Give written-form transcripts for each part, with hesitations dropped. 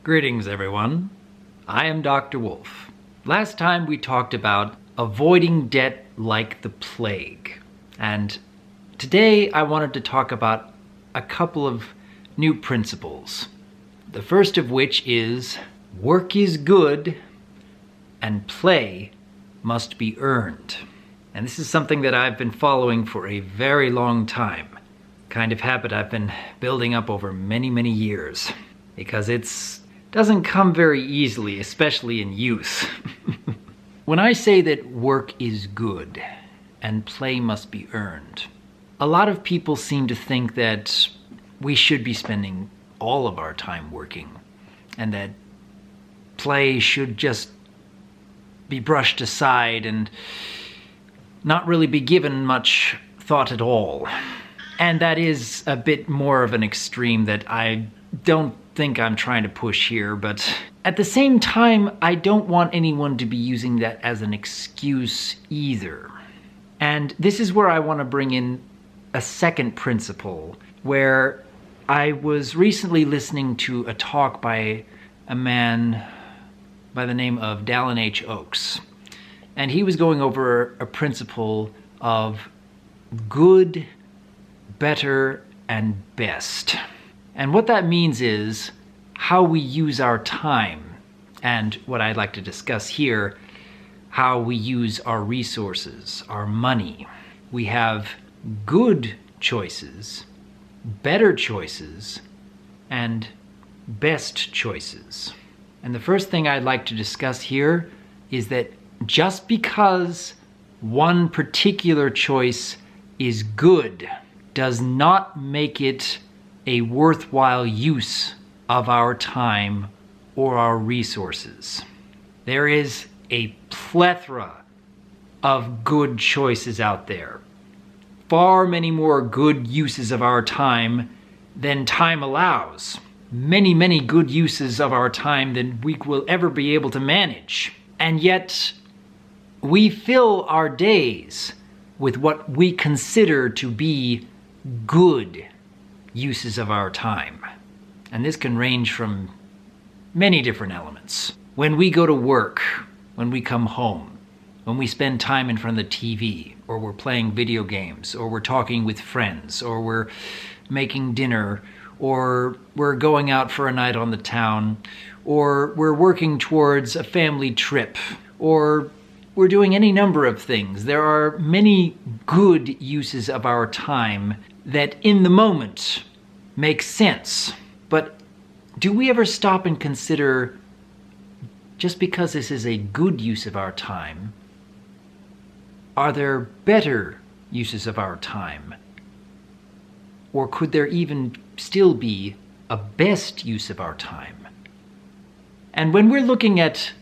Greetings, everyone. I am Dr. Wolf. Last time we talked about avoiding debt like the plague. And today I wanted to talk about a couple of new principles. The first of which is work is good and play must be earned. And this is something that I've been following for a very long time. Kind of habit I've been building up over many years. Because it doesn't come very easily, especially in youth. When I say that work is good and play must be earned, a lot of people seem to think that we should be spending all of our time working and that play should just be brushed aside and not really be given much thought at all. And that is a bit more of an extreme that I don't think I'm trying to push here, but at the same time, I don't want anyone to be using that as an excuse either. And this is where I want to bring in a second principle, where I was recently listening to a talk by a man by the name of Dallin H. Oaks. And he was going over a principle of good, better, and best. And what that means is how we use our time, and what I'd like to discuss here, how we use our resources, our money. We have good choices, better choices, and best choices. And the first thing I'd like to discuss here is that just because one particular choice is good does not make it a worthwhile use of our time or our resources. There is a plethora of good choices out there. Far many more good uses of our time than time allows. Many good uses of our time than we will ever be able to manage. And yet, we fill our days with what we consider to be good uses of our time. And this can range from many different elements. When we go to work, when we come home, when we spend time in front of the TV, or we're playing video games, or we're talking with friends, or we're making dinner, or we're going out for a night on the town, or we're working towards a family trip, or we're doing any number of things. There are many good uses of our time that in the moment make sense. But do we ever stop and consider, just because this is a good use of our time, are there better uses of our time? Or could there even still be a best use of our time? And when we're looking at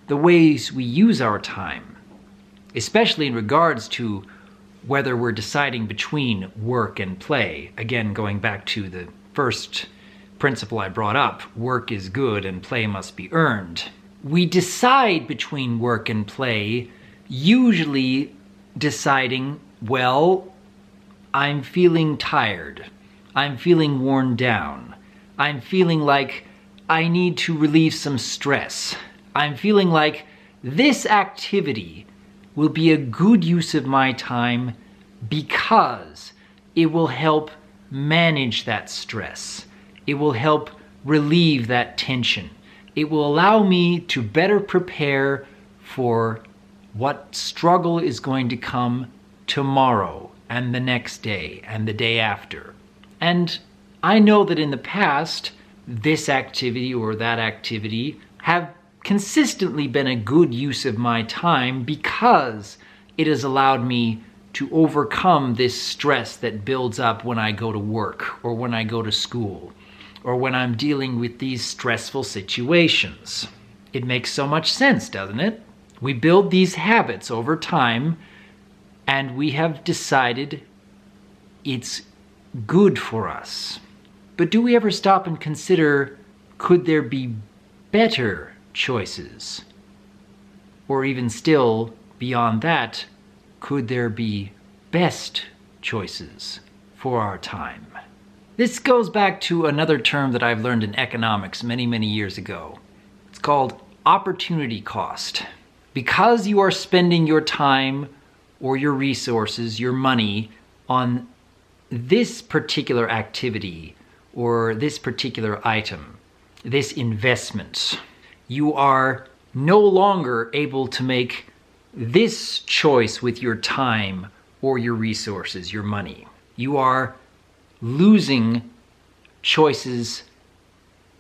the ways we use our time, especially in regards to whether we're deciding between work and play, again, going back to the first principle I brought up, work is good and play must be earned. We decide between work and play, usually deciding, well, I'm feeling tired. I'm feeling worn down. I'm feeling like I need to relieve some stress. I'm feeling like this activity will be a good use of my time because it will help manage that stress. It will help relieve that tension. It will allow me to better prepare for what struggle is going to come tomorrow and the next day and the day after. And I know that in the past, this activity or that activity have consistently been a good use of my time because it has allowed me to overcome this stress that builds up when I go to work or when I go to school or when I'm dealing with these stressful situations. It makes so much sense, doesn't it? We build these habits over time and we have decided it's good for us. But do we ever stop and consider, could there be better choices? Or even still, beyond that, could there be best choices for our time? This goes back to another term that I've learned in economics many, many years ago. It's called opportunity cost. Because you are spending your time or your resources, your money, on this particular activity or this particular item, this investment, you are no longer able to make this choice with your time or your resources, your money. You are losing choices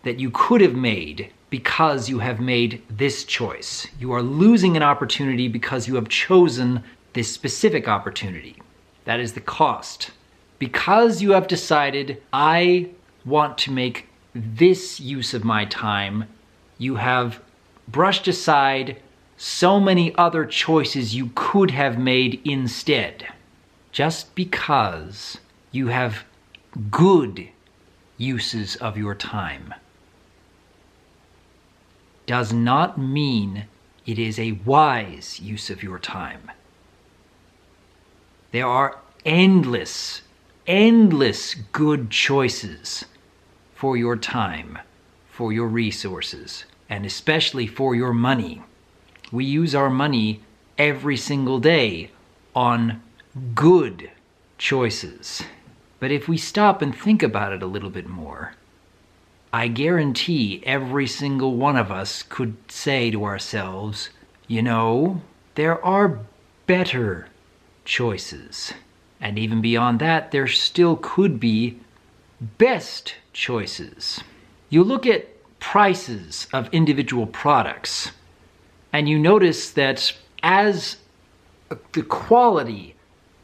that you could have made because you have made this choice. You are losing an opportunity because you have chosen this specific opportunity. That is the cost. Because you have decided, I want to make this use of my time, you have brushed aside so many other choices you could have made instead. Just because you have good uses of your time does not mean it is a wise use of your time. There are endless good choices for your time, for your resources, and especially for your money. We use our money every single day on good choices. But if we stop and think about it a little bit more, I guarantee every single one of us could say to ourselves, you know, there are better choices. And even beyond that, there still could be best choices. You look at prices of individual products, and you notice that as the quality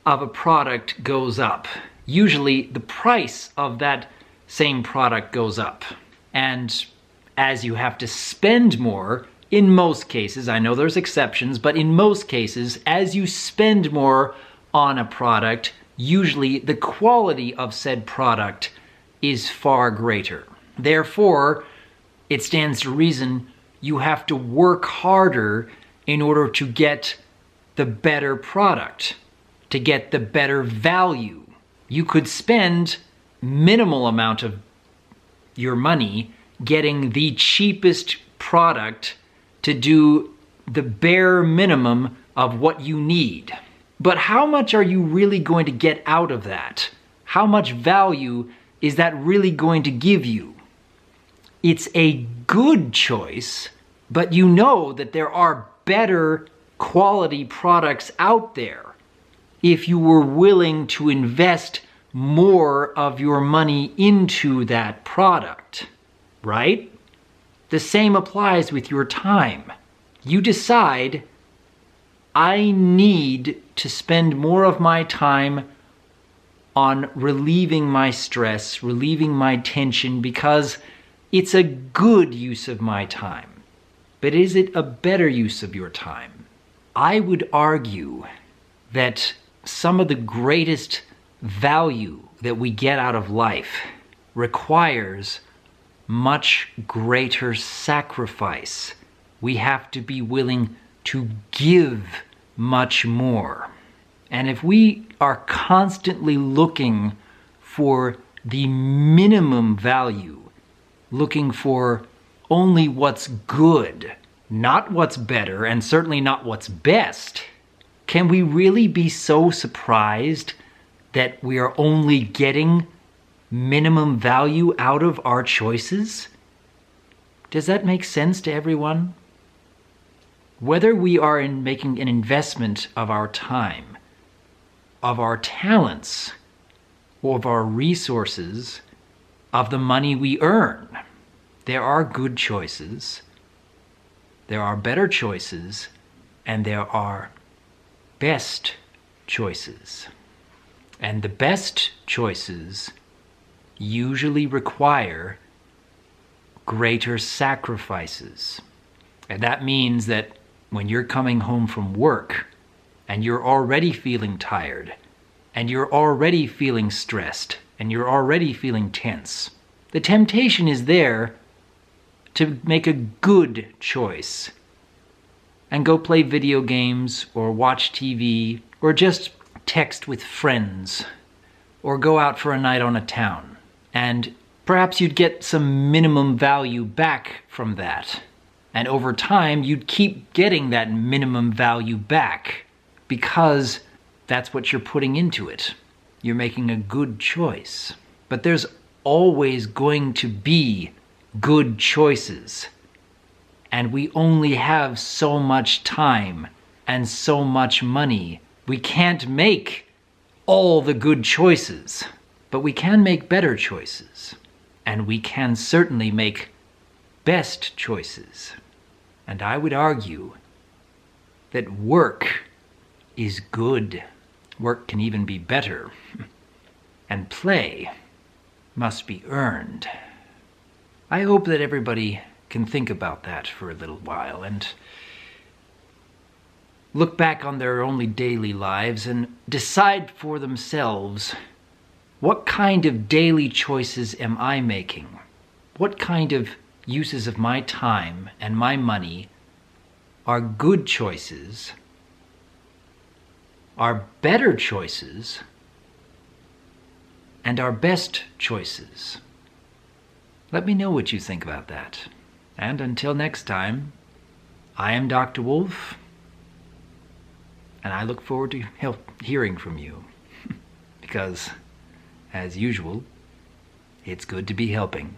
of a product goes up, usually the price of that same product goes up. And as you have to spend more, in most cases, I know there's exceptions, but in most cases, as you spend more on a product, usually the quality of said product is far greater. Therefore, it stands to reason you have to work harder in order to get the better product, to get the better value. You could spend minimal amount of your money getting the cheapest product to do the bare minimum of what you need. But how much are you really going to get out of that? How much value is that really going to give you? It's a good choice, but you know that there are better quality products out there if you were willing to invest more of your money into that product, right? The same applies with your time. You decide, I need to spend more of my time on relieving my stress, relieving my tension, because it's a good use of my time. But is it a better use of your time? I would argue that some of the greatest value that we get out of life requires much greater sacrifice. We have to be willing to give much more. And if we are constantly looking for the minimum value, looking for only what's good, not what's better, and certainly not what's best, can we really be so surprised that we are only getting minimum value out of our choices? Does that make sense to everyone? Whether we are making an investment of our time, of our talents, or of our resources, of the money we earn, there are good choices, there are better choices, and there are best choices. And the best choices usually require greater sacrifices. And that means that when you're coming home from work and you're already feeling tired and you're already feeling stressed and you're already feeling tense, the temptation is there to make a good choice and go play video games or watch TV or just text with friends or go out for a night on a town. and perhaps you'd get some minimum value back from that. And over time, you'd keep getting that minimum value back because that's what you're putting into it. You're making a good choice. But there's always going to be good choices. And we only have so much time and so much money. We can't make all the good choices, but we can make better choices. And we can certainly make best choices. And I would argue that work is good. Work can even be better. And play must be earned. I hope that everybody can think about that for a little while and look back on their only daily lives and decide for themselves, what kind of daily choices am I making? What kind of uses of my time and my money are good choices, are better choices, and are best choices? Let me know what you think about that. And until next time, I am Dr. Wolf, and I look forward to hearing from you. Because, as usual, it's good to be helping.